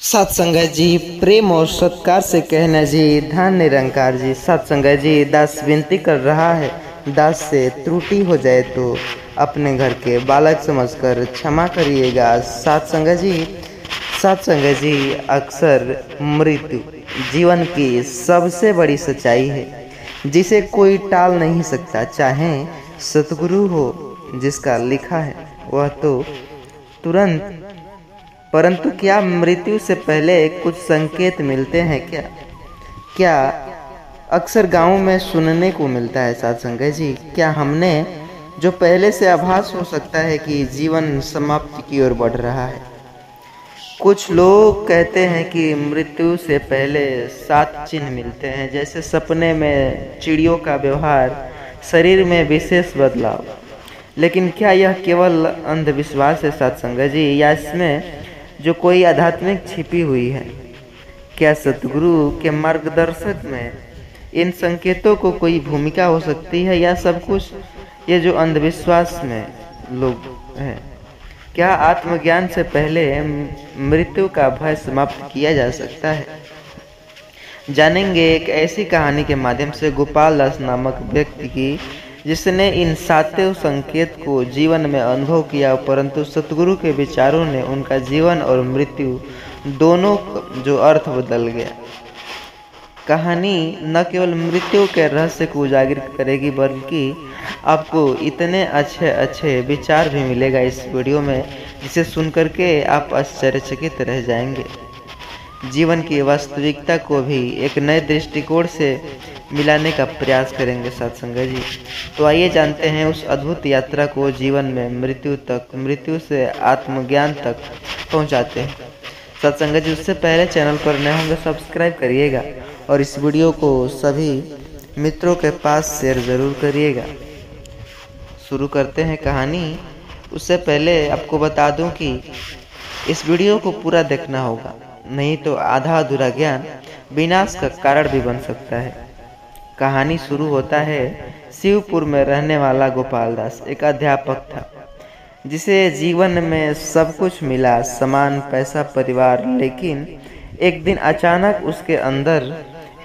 सत्संगत जी प्रेम और सत्कार से कहना जी धन निरंकार जी। सत्संगत जी दास विनती कर रहा है, दास से त्रुटि हो जाए तो अपने घर के बालक समझकर क्षमा करिएगा। सत्संगत जी अक्सर मृत्यु जीवन की सबसे बड़ी सच्चाई है जिसे कोई टाल नहीं सकता। चाहे सतगुरु हो जिसका लिखा है वह तो तुरंत, परंतु क्या मृत्यु से पहले कुछ संकेत मिलते हैं क्या अक्सर गाँव में सुनने को मिलता है सत्संगत जी। क्या हमने जो पहले से आभास हो सकता है कि जीवन समाप्ति की ओर बढ़ रहा है। कुछ लोग कहते हैं कि मृत्यु से पहले 7 चिन्ह मिलते हैं, जैसे सपने में चिड़ियों का व्यवहार, शरीर में विशेष बदलाव। लेकिन क्या यह केवल अंधविश्वास है सत्संगत जी, या इसमें जो कोई आध्यात्मिक छिपी हुई है? क्या सतगुरु के मार्गदर्शक में इन संकेतों को कोई भूमिका हो सकती है, या सब कुछ ये जो अंधविश्वास में लोग हैं? क्या आत्मज्ञान से पहले मृत्यु का भय समाप्त किया जा सकता है? जानेंगे एक ऐसी कहानी के माध्यम से गोपाल दास नामक व्यक्ति की जिसने इन 7 संकेत को जीवन में अनुभव किया, परंतु सतगुरु के विचारों ने उनका जीवन और मृत्यु दोनों जो अर्थ बदल गया। कहानी न केवल मृत्यु के रहस्य को उजागर करेगी, बल्कि आपको इतने अच्छे विचार भी मिलेगा इस वीडियो में, जिसे सुनकर के आप आश्चर्यचकित रह जाएंगे। जीवन की वास्तविकता को भी एक नए दृष्टिकोण से मिलाने का प्रयास करेंगे सत्संगत जी। तो आइए जानते हैं उस अद्भुत यात्रा को जीवन में मृत्यु तक, मृत्यु से आत्मज्ञान तक पहुंचाते हैं सत्संगत जी। उससे पहले चैनल पर नए होंगे सब्सक्राइब करिएगा और इस वीडियो को सभी मित्रों के पास शेयर ज़रूर करिएगा। शुरू करते हैं कहानी। उससे पहले आपको बता दूं कि इस वीडियो को पूरा देखना होगा, नहीं तो आधा अधूरा ज्ञान विनाश का कारण भी बन सकता है। कहानी शुरू होता है। शिवपुर में रहने वाला गोपाल दास एक अध्यापक था जिसे जीवन में सब कुछ मिला, सामान, पैसा, परिवार। लेकिन एक दिन अचानक उसके अंदर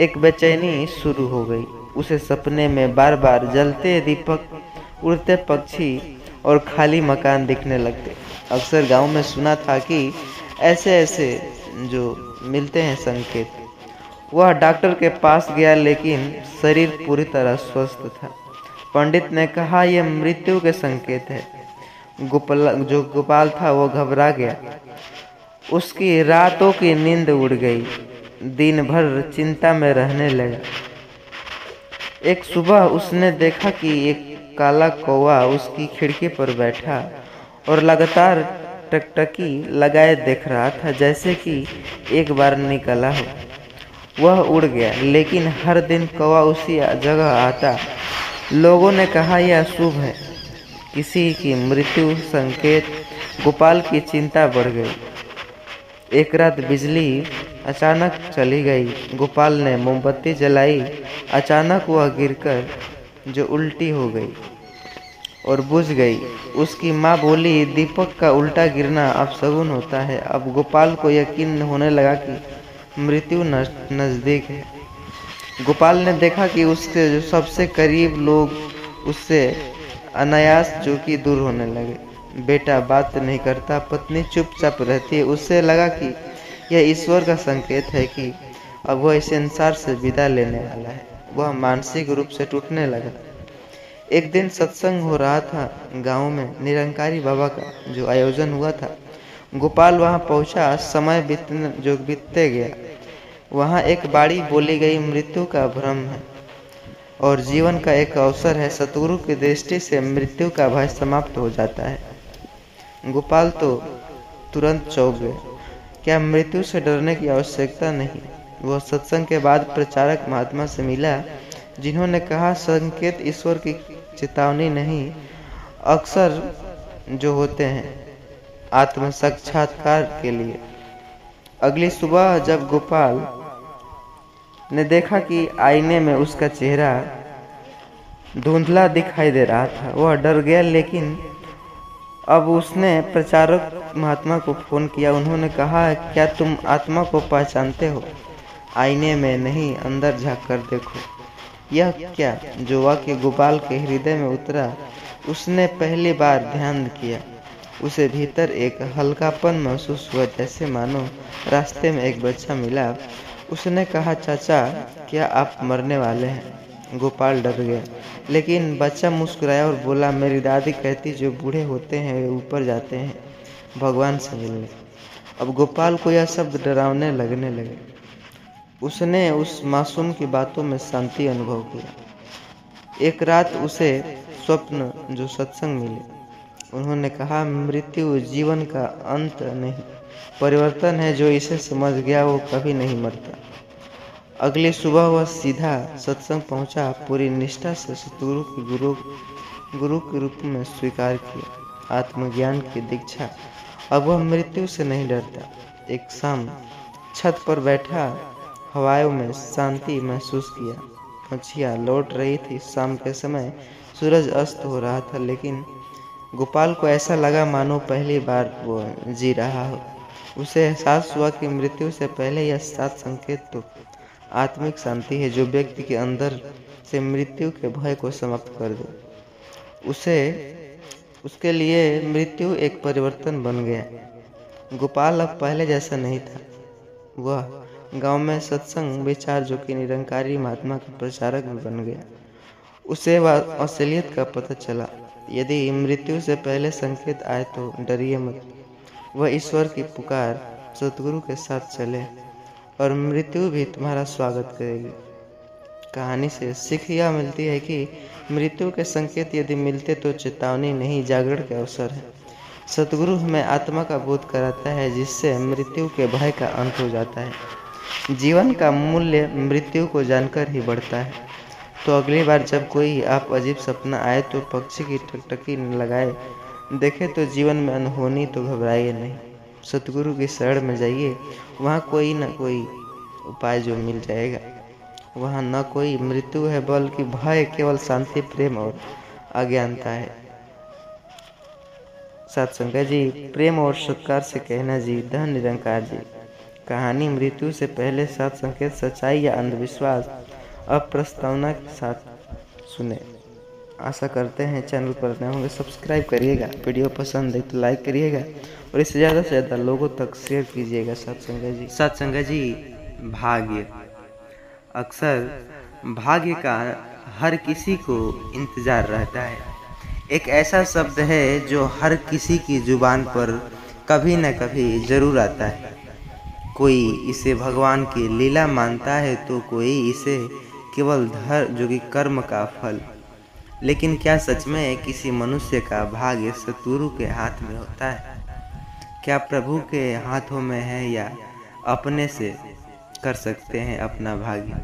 एक बेचैनी शुरू हो गई। उसे सपने में बार बार जलते दीपक, उड़ते पक्षी और खाली मकान दिखने लगते। अक्सर गांव में सुना था कि ऐसे जो मिलते हैं संकेत। वह डॉक्टर के पास गया, लेकिन शरीर पूरी तरह स्वस्थ था। पंडित ने कहा यह मृत्यु के संकेत है। गोपाल था वो घबरा गया। उसकी रातों की नींद उड़ गई, दिन भर चिंता में रहने लगा। एक सुबह उसने देखा कि एक काला कौवा उसकी खिड़की पर बैठा और लगातार टकटकी लगाए देख रहा था, जैसे कि एक बार निकला हो। वह उड़ गया, लेकिन हर दिन कौवा उसी जगह आता। लोगों ने कहा यह अशुभ है, किसी की मृत्यु संकेत। गोपाल की चिंता बढ़ गई। एक रात बिजली अचानक चली गई। गोपाल ने मोमबत्ती जलाई। अचानक वह गिरकर जो उल्टी हो गई और बुझ गई। उसकी माँ बोली दीपक का उल्टा गिरना अपशगुन होता है। अब गोपाल को यकीन होने लगा कि मृत्यु नज़दीक है। गोपाल ने देखा कि उसके जो सबसे करीब लोग उससे अनायास जो कि दूर होने लगे। बेटा बात नहीं करता, पत्नी चुपचाप रहती है। उससे लगा कि यह ईश्वर का संकेत है कि अब वह इस संसार से विदा लेने वाला है। वह मानसिक रूप से टूटने लगा। एक दिन सत्संग हो रहा था गांव में, निरंकारी बाबा का जो आयोजन हुआ था। गोपाल वहां पहुंचा। समय बीतते गया। वहां एक बाड़ी बोली गई, मृत्यु का भ्रम है और जीवन का एक अवसर है। सतगुरु की दृष्टि से मृत्यु का भय समाप्त हो जाता है। गोपाल तो तुरंत चौंक गए। क्या मृत्यु से डरने की आवश्यकता नहीं? वह सत्संग के बाद प्रचारक महात्मा से मिला, जिन्होंने कहा संकेत ईश्वर की चेतावनी नहीं, अक्सर जो होते हैं आत्म साक्षात्कार के लिए। अगली सुबह जब गोपाल ने देखा कि आईने में उसका चेहरा धुंधला दिखाई दे रहा था, वह डर गया। लेकिन अब उसने प्रचारक महात्मा को फ़ोन किया। उन्होंने कहा, क्या तुम आत्मा को पहचानते हो? आईने में नहीं, अंदर झाँक कर देखो। यह क्या जो वाक्य गोपाल के हृदय में उतरा, उसने पहली बार ध्यान किया। उसे भीतर एक हल्कापन महसूस हुआ, जैसे मानो रास्ते में एक बच्चा मिला। उसने कहा, चाचा, क्या आप मरने वाले हैं? गोपाल डर गया, लेकिन बच्चा मुस्कुराया और बोला, मेरी दादी कहती, जो बूढ़े होते हैं वे ऊपर जाते हैं भगवान से मिलने। अब गोपाल को यह शब्द डरावने लगने लगे। उसने उस मासूम की बातों में शांति अनुभव किया। एक रात उसे स्वप्न जो सत्संग मिले। उन्होंने कहा, मृत्यु जीवन का अंत नहीं, परिवर्तन है। जो इसे समझ गया वो कभी नहीं मरता। अगली सुबह वह सीधा सत्संग पहुंचा। पूरी निष्ठा से सतगुरु की गुरु के रूप में स्वीकार किया। आत्मज्ञान की दीक्षा। अब वह मृत्यु से नहीं डरता। एक शाम छत पर बैठा हवाओं में शांति महसूस किया। पक्षियाँ लौट रही थी। शाम के समय सूरज अस्त हो रहा था, लेकिन गोपाल को ऐसा लगा मानो पहली बार वो जी रहा हो। उसे एहसास हुआ कि मृत्यु से पहले यह 7 संकेत तो आत्मिक शांति है, जो व्यक्ति के अंदर से मृत्यु के भय को समाप्त कर दे। उसके लिए मृत्यु एक परिवर्तन बन गया। गोपाल अब पहले जैसा नहीं था। वह गांव में सत्संग विचार जो कि निरंकारी महात्मा का प्रचारक भी बन गया। उसे वह असलियत का पता चला। यदि मृत्यु से पहले संकेत आए तो डरिए मत। वह ईश्वर की पुकार सतगुरु के साथ चले और मृत्यु भी तुम्हारा स्वागत करेगी। कहानी से सीख यह मिलती है कि मृत्यु के संकेत यदि मिलते तो चेतावनी नहीं, जागरण के अवसर है। सतगुरु हमें आत्मा का बोध कराता है, जिससे मृत्यु के भय का अंत हो जाता है। जीवन का मूल्य मृत्यु को जानकर ही बढ़ता है। तो अगली बार जब कोई आप अजीब सपना आए तो पक्षी की टकटकी न लगाए, देखे तो जीवन में अनहोनी, तो घबराइए नहीं। सतगुरु की शरण में जाइए, वहाँ कोई न कोई उपाय जो मिल जाएगा। वहाँ न कोई मृत्यु है, बल्कि भय केवल शांति, प्रेम और अज्ञानता है। सत्संग जी, प्रेम और सत्कार से कहना जी, धन निरंकार जी। कहानी मृत्यु से पहले 7 संकेत सच्चाई या अंधविश्वास अब प्रस्तावना के साथ सुने। आशा करते हैं चैनल पर नए होंगे सब्सक्राइब करिएगा, वीडियो पसंद है तो लाइक करिएगा और इसे ज़्यादा से ज़्यादा लोगों तक शेयर कीजिएगा। सत्संग जी, भाग्य। अक्सर भाग्य का हर किसी को इंतज़ार रहता है। एक ऐसा शब्द है जो हर किसी की जुबान पर कभी न कभी जरूर आता है। कोई इसे भगवान की लीला मानता है तो कोई इसे केवल जो कि कर्म का फल। लेकिन क्या सच में किसी मनुष्य का भाग्य सतगुरु के हाथ में होता है? क्या प्रभु के हाथों में है, या अपने से कर सकते हैं अपना भाग्य?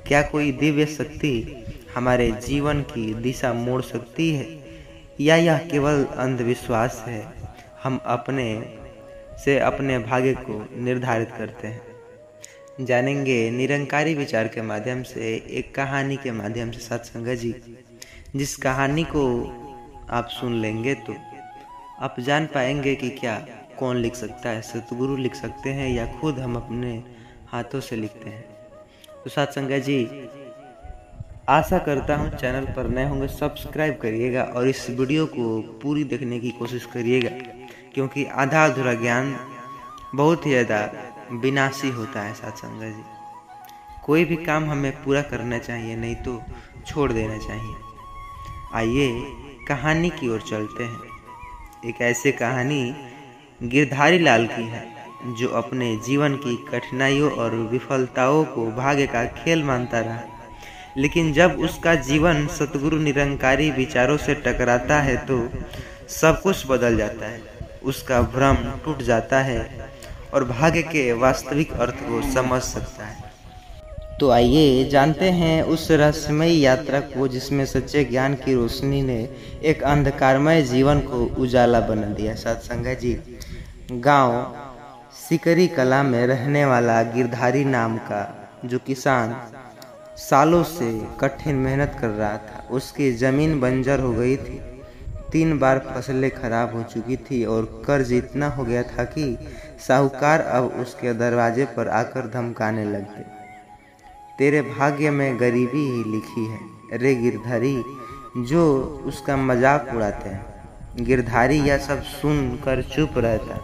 क्या कोई दिव्य शक्ति हमारे जीवन की दिशा मोड़ सकती है, या यह केवल अंधविश्वास है? हम अपने से अपने भाग्य को निर्धारित करते हैं। जानेंगे निरंकारी विचार के माध्यम से, एक कहानी के माध्यम से सत्संग जी। जिस कहानी को आप सुन लेंगे तो आप जान पाएंगे कि क्या कौन लिख सकता है। सतगुरु लिख सकते हैं या खुद हम अपने हाथों से लिखते हैं। तो सत्संग जी, आशा करता हूँ चैनल पर नए होंगे सब्सक्राइब करिएगा और इस वीडियो को पूरी देखने की कोशिश करिएगा, क्योंकि आधा अधूरा ज्ञान बहुत ही ज़्यादा विनाशी होता है। सत्संग जी, कोई भी काम हमें पूरा करना चाहिए, नहीं तो छोड़ देना चाहिए। आइए कहानी की ओर चलते हैं। एक ऐसी कहानी गिरधारी लाल की है, जो अपने जीवन की कठिनाइयों और विफलताओं को भाग्य का खेल मानता रहा। लेकिन जब उसका जीवन सतगुरु निरंकारी विचारों से टकराता है तो सब कुछ बदल जाता है। उसका भ्रम टूट जाता है और भाग्य के वास्तविक अर्थ को समझ सकता है। तो आइए जानते हैं उस रहस्यमयी यात्रा को, जिसमें सच्चे ज्ञान की रोशनी ने एक अंधकारमय जीवन को उजाला बना दिया। सत्संग जी, गांव सिकरी कला में रहने वाला गिरधारी नाम का जो किसान सालों से कठिन मेहनत कर रहा था, उसकी जमीन बंजर हो गई थी। 3 बार फसलें खराब हो चुकी थी और कर्ज इतना हो गया था कि साहूकार अब उसके दरवाजे पर आकर धमकाने लगते। तेरे भाग्य में गरीबी ही लिखी है रे गिरधारी, जो उसका मजाक उड़ाते हैं। गिरधारी यह सब सुनकर चुप रहता,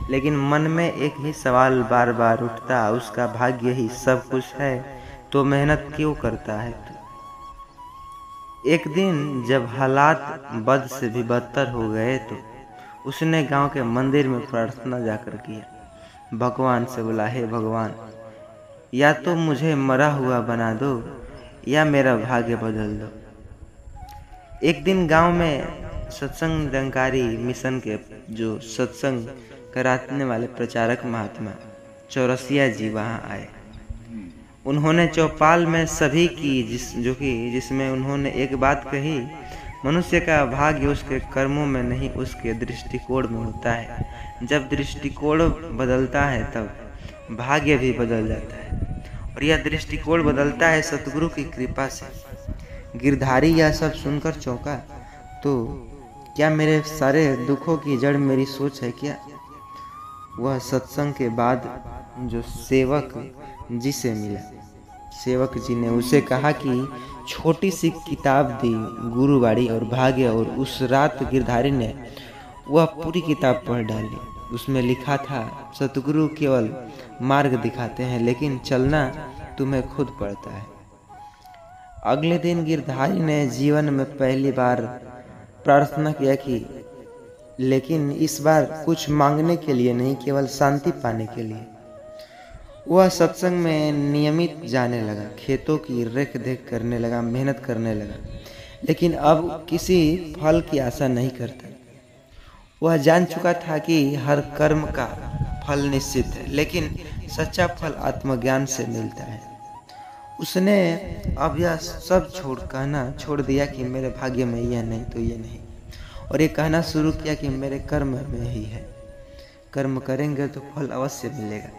लेकिन मन में एक ही सवाल बार बार उठता, उसका भाग्य ही सब कुछ है तो मेहनत क्यों करता है तू। एक दिन जब हालात बद से भी बदतर हो गए तो उसने गांव के मंदिर में प्रार्थना जाकर किया। भगवान से बोला, हे भगवान, या तो मुझे मरा हुआ बना दो या मेरा भाग्य बदल दो। एक दिन गांव में सत्संग निरंकारी मिशन के जो सत्संग कराने वाले प्रचारक महात्मा चौरसिया जी वहां आए। उन्होंने चौपाल में सभी की जिसमें उन्होंने एक बात कही, मनुष्य का भाग्य उसके कर्मों में नहीं उसके दृष्टिकोण में होता है। जब दृष्टिकोण बदलता है तब भाग्य भी बदल जाता है, और यह दृष्टिकोण बदलता है सतगुरु की कृपा से। गिरधारी यह सब सुनकर चौंका, तो क्या मेरे सारे दुखों की जड़ मेरी सोच है क्या। वह सत्संग के बाद जो सेवक जी से मिला, सेवक जी ने उसे कहा कि छोटी सी किताब दी, गुरुवाणी और भाग्य, और उस रात गिरधारी ने वह पूरी किताब पढ़ डाली। उसमें लिखा था, सतगुरु केवल मार्ग दिखाते हैं लेकिन चलना तुम्हें खुद पड़ता है। अगले दिन गिरधारी ने जीवन में पहली बार प्रार्थना किया कि लेकिन इस बार कुछ मांगने के लिए नहीं, केवल शांति पाने के लिए। वह सत्संग में नियमित जाने लगा, खेतों की रेख देख करने लगा, मेहनत करने लगा, लेकिन अब किसी फल की आशा नहीं करता। वह जान चुका था कि हर कर्म का फल निश्चित है, लेकिन सच्चा फल आत्मज्ञान से मिलता है। उसने अब यह सब कहना छोड़ दिया कि मेरे भाग्य में यह नहीं तो ये नहीं, और ये कहना शुरू किया कि मेरे कर्म में ही है, कर्म करेंगे तो फल अवश्य मिलेगा।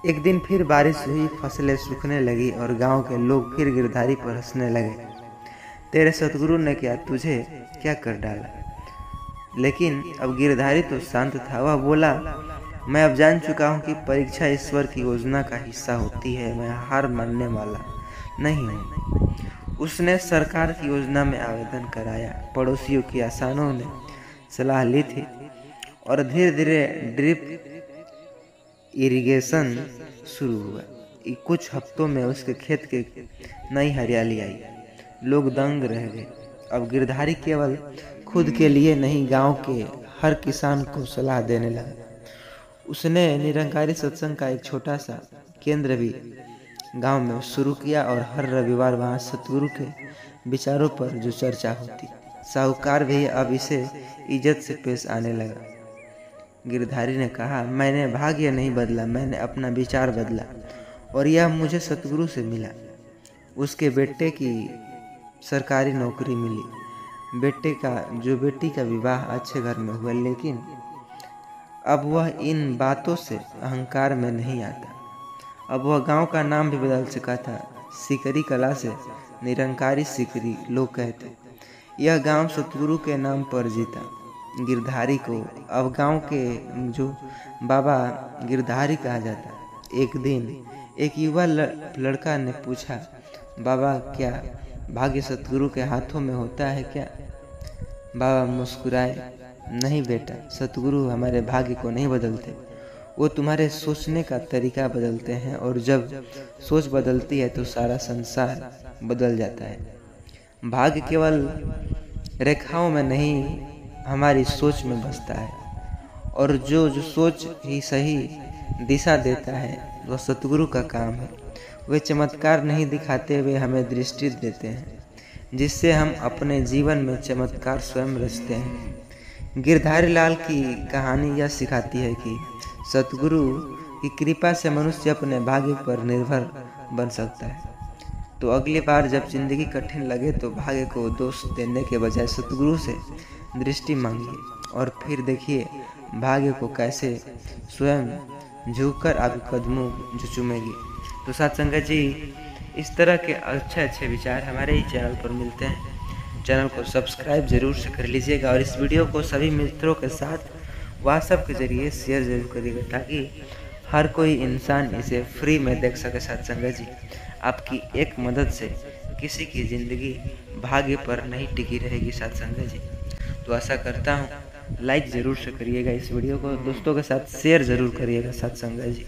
एक दिन फिर बारिश हुई, फसलें सूखने लगी और गांव के लोग फिर गिरधारी पर हंसने लगे। तेरे सतगुरु ने तुझे क्या कर डाला। लेकिन अब गिरधारी तो शांत था। वह बोला, मैं अब जान चुका हूँ कि परीक्षा ईश्वर की योजना का हिस्सा होती है, मैं हार मानने वाला नहीं हूँ। उसने सरकार की योजना में आवेदन कराया, पड़ोसियों की आसानों ने सलाह ली थी, और धीरे धीरे ड्रिप इरिगेशन शुरू हुआ। कुछ हफ्तों में उसके खेत के नई हरियाली आई, लोग दंग रह गए। अब गिरधारी केवल खुद के लिए नहीं, गांव के हर किसान को सलाह देने लगा। उसने निरंकारी सत्संग का एक छोटा सा केंद्र भी गांव में शुरू किया, और हर रविवार वहां सतगुरु के विचारों पर जो चर्चा होती। साहूकार भी अब इसे इज्जत से पेश आने लगा। गिरधारी ने कहा, मैंने भाग्य नहीं बदला, मैंने अपना विचार बदला, और यह मुझे सतगुरु से मिला। उसके बेटे की सरकारी नौकरी मिली, बेटी का विवाह अच्छे घर में हुआ, लेकिन अब वह इन बातों से अहंकार में नहीं आता। अब वह गांव का नाम भी बदल चुका था। सिकरी कला से निरंकारी सिकरी लोग कहते। यह गांव सतगुरु के नाम पर जीता। गिरधारी को अब गांव के जो बाबा गिरधारी कहा जाता। एक दिन एक युवा लड़का ने पूछा, बाबा क्या भाग्य सतगुरु के हाथों में होता है क्या। बाबा मुस्कुराए, नहीं बेटा, सतगुरु हमारे भाग्य को नहीं बदलते, वो तुम्हारे सोचने का तरीका बदलते हैं, और जब सोच बदलती है तो सारा संसार बदल जाता है। भाग्य केवल रेखाओं में नहीं, हमारी सोच में बसता है, और जो सोच ही सही दिशा देता है वह सतगुरु का काम है। वे चमत्कार नहीं दिखाते, वे हमें दृष्टि देते हैं, जिससे हम अपने जीवन में चमत्कार स्वयं रचते हैं। गिरधारी लाल की कहानी यह सिखाती है कि सतगुरु की कृपा से मनुष्य अपने भाग्य पर निर्भर बन सकता है। तो अगली बार जब जिंदगी कठिन लगे तो भाग्य को दोष देने के बजाय सतगुरु से दृष्टि मांगिए, और फिर देखिए भाग्य को कैसे स्वयं झुककर आपके कदमों चूमेगी। तो साथ संगत जी, इस तरह के अच्छे विचार हमारे ही चैनल पर मिलते हैं। चैनल को सब्सक्राइब जरूर से कर लीजिएगा और इस वीडियो को सभी मित्रों के साथ व्हाट्सएप के जरिए शेयर जरूर करिएगा ताकि हर कोई इंसान इसे फ्री में देख सके। सत्संग जी, आपकी एक मदद से किसी की ज़िंदगी भाग्य पर नहीं टिकी रहेगी। सत्संग जी, तो आशा करता हूँ लाइक ज़रूर से करिएगा, इस वीडियो को दोस्तों के साथ शेयर ज़रूर करिएगा। सत्संग जी।